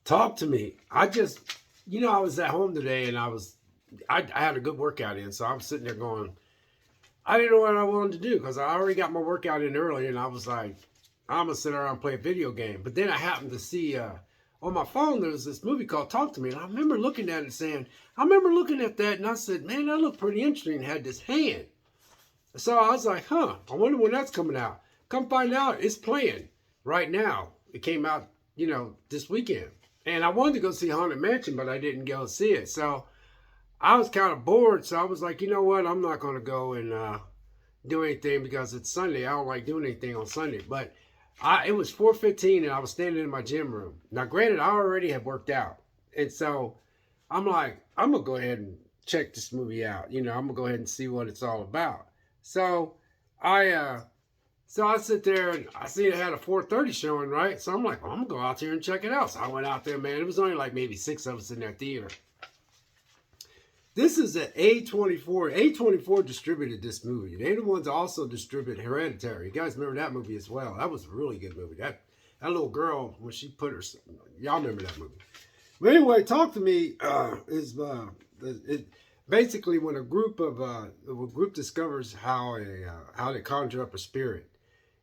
Talk to me. I was at home today and I had a good workout in, so I was sitting there going, I didn't know what I wanted to do because I already got my workout in early, and I was like, I'm gonna sit around and play a video game. But then I happened to see on my phone there was this movie called Talk to Me, and I remember looking at it saying, I remember looking at that, and I said, man, that looked pretty interesting. It had this hand, so I was like, huh, I wonder when that's coming out. Come find out, it's playing right now. It came out, this weekend. And I wanted to go see Haunted Mansion, but I didn't go see it. So I was kind of bored. So I was like, you know what? I'm not going to go and do anything because it's Sunday. I don't like doing anything on Sunday. But it was 4:15 and I was standing in my gym room. Now, granted, I already had worked out. And so I'm like, I'm going to go ahead and check this movie out. I'm going to go ahead and see what it's all about. So I sit there and I see it had a 4:30 showing, right? So I'm like, well, I'm gonna go out there and check it out. So I went out there, man. It was only like maybe 6 of us in that theater. This is at A24. A24 distributed this movie. They're the ones that also distribute Hereditary. You guys remember that movie as well? That was a really good movie. That little girl, when she put her, y'all remember that movie. But anyway, Talk to Me basically when a group discovers how they conjure up a spirit,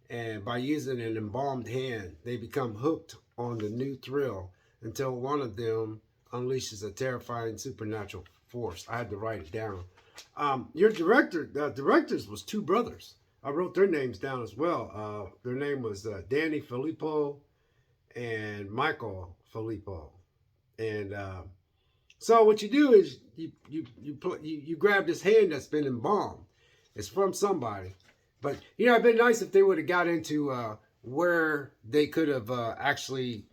and by using an embalmed hand, they become hooked on the new thrill until one of them unleashes a terrifying supernatural force. I had to write it down. The directors was two brothers. I wrote their names down as well. Their name was Danny Filippo and Michael Filippo. And so what you do is you grab this hand that's been embalmed. It's from somebody. But, it'd been nice if they would have got into where they could have actually,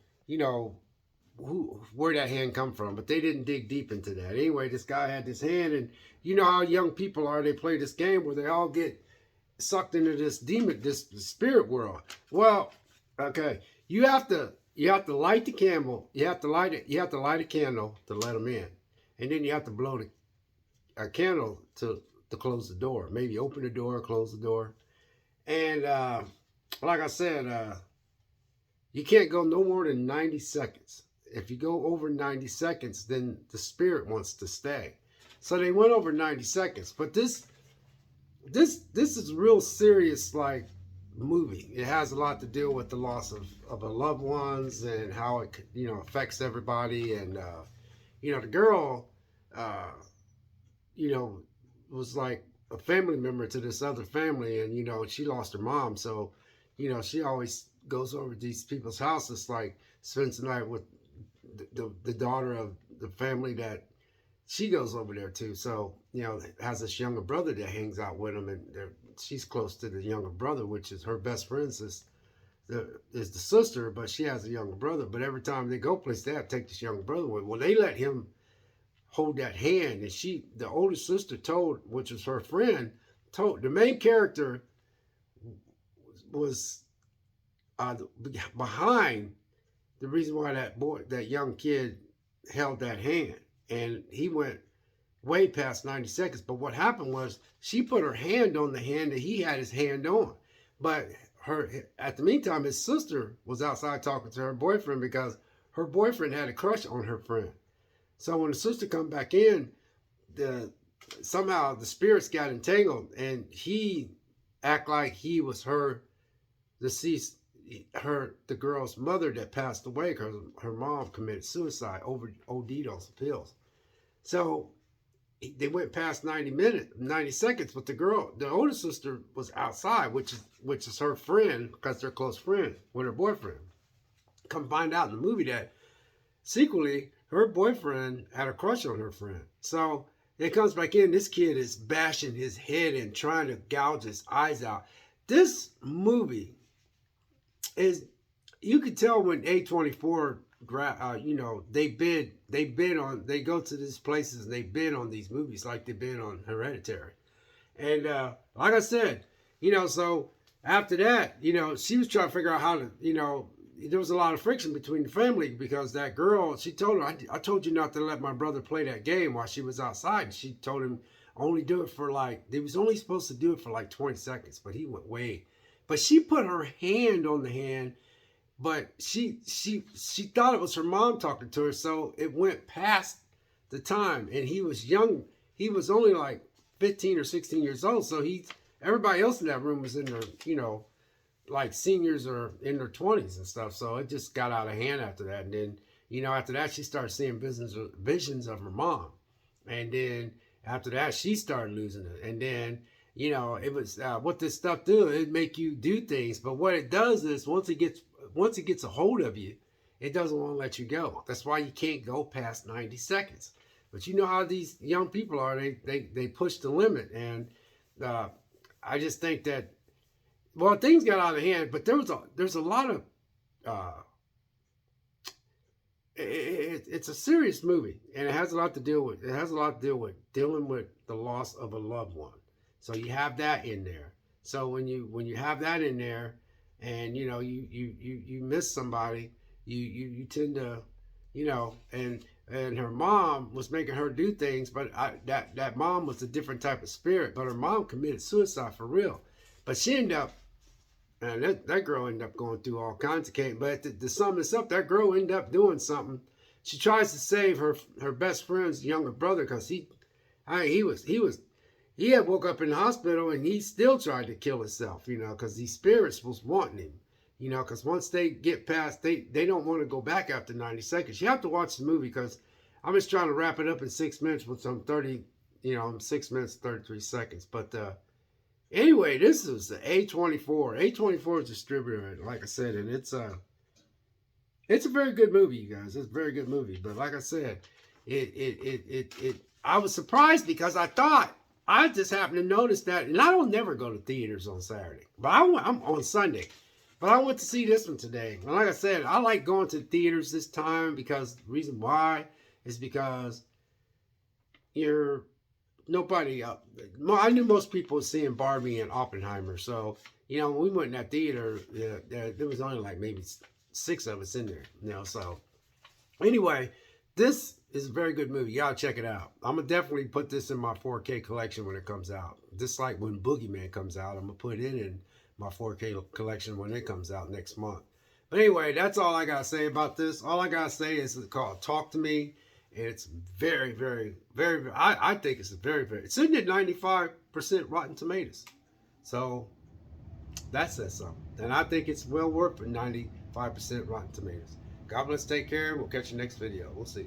where that hand come from. But they didn't dig deep into that. Anyway, this guy had this hand, and you know how young people are. They play this game where they all get sucked into this spirit world. Well, okay, you have to light the candle. You have to light a candle to let them in, and then you have to blow a candle to close the door. Maybe open the door, close the door. And like I said, you can't go no more than 90 seconds. If you go over 90 seconds, then the spirit wants to stay. So they went over 90 seconds. But this is a real serious movie. It has a lot to do with the loss of loved ones and how it affects everybody. And the girl was like a family member to this other family, and she lost her mom, so she always goes over to these people's houses, spends the night with the daughter of the family that she goes over there to. So has this younger brother that hangs out with them, and she's close to the younger brother, which is her best friend's is the sister, but she has a younger brother. But every time they go place, they have to take this younger brother with. Well, they let him hold that hand, and the older sister told, which was her friend, told the main character was behind the reason why that young kid held that hand, and he went way past 90 seconds. But what happened was she put her hand on the hand that he had his hand on, but at the meantime his sister was outside talking to her boyfriend because her boyfriend had a crush on her friend. So when the sister come back in, somehow the spirits got entangled, and he act like he was the girl's mother that passed away because her mom committed suicide, OD'd on some pills. So they went past 90 seconds, but the older sister was outside, which is her friend, because they're close friends with her boyfriend. Come find out in the movie that secretly her boyfriend had a crush on her friend. So it comes back in. This kid is bashing his head and trying to gouge his eyes out. This movie is, you could tell when A24, they go to these places and they bid on these movies like they bid on Hereditary. And like I said, so after that, she was trying to figure out how to, there was a lot of friction between the family because that girl, she told her, I told you not to let my brother play that game while she was outside. And she told him only do it for they was only supposed to do it for 20 seconds, but he went way. But she put her hand on the hand but she thought it was her mom talking to her, so it went past the time. And he was young. He was only like 15 or 16 years old. So everybody else in that room was in their, like seniors or in their 20s and stuff. So it just got out of hand after that. And then, after that, she started seeing visions of her mom. And then after that, she started losing it. And then, it was what this stuff do. It make you do things. But what it does is once it gets a hold of you, it doesn't want to let you go. That's why you can't go past 90 seconds. But you know how these young people are. They push the limit. And I just think that, well, things got out of hand, but there's a lot of it's a serious movie, and it has a lot to deal with. It has a lot to deal with dealing with the loss of a loved one. So you have that in there. So when you have that in there, and you miss somebody, you tend to, and her mom was making her do things, but that mom was a different type of spirit. But her mom committed suicide for real. But she ended up, and that girl ended up going through all kinds of chaos. But to sum this up, that girl ended up doing something. She tries to save her best friend's younger brother because he had woke up in the hospital and he still tried to kill himself, because these spirits was wanting him, because once they get past, they don't want to go back after 90 seconds. You have to watch the movie because I'm just trying to wrap it up in 6 minutes with some 6 minutes, 33 seconds. But anyway, this is the A24. A24 is distributor, like I said, and it's a very good movie, you guys. It's a very good movie. But like I said, I was surprised because I just happened to notice that, and I don't never go to theaters on Saturday, but I'm on Sunday. But I went to see this one today. And like I said, I like going to theaters this time because the reason why is because nobody I knew most people were seeing Barbie and Oppenheimer. So, when we went in that theater, there was only like maybe 6 of us in there, so anyway, this is a very good movie. Y'all check it out. I'm going to definitely put this in my 4K collection when it comes out. Just like when Boogeyman comes out, I'm going to put it in my 4K collection when it comes out next month. But anyway, that's all I got to say about this. All I got to say is it's called Talk to Me. And it's very, very, very, I think it's it's sitting at 95% Rotten Tomatoes. So that says something. And I think it's well worth 95% Rotten Tomatoes. God bless, take care. We'll catch you next video. We'll see.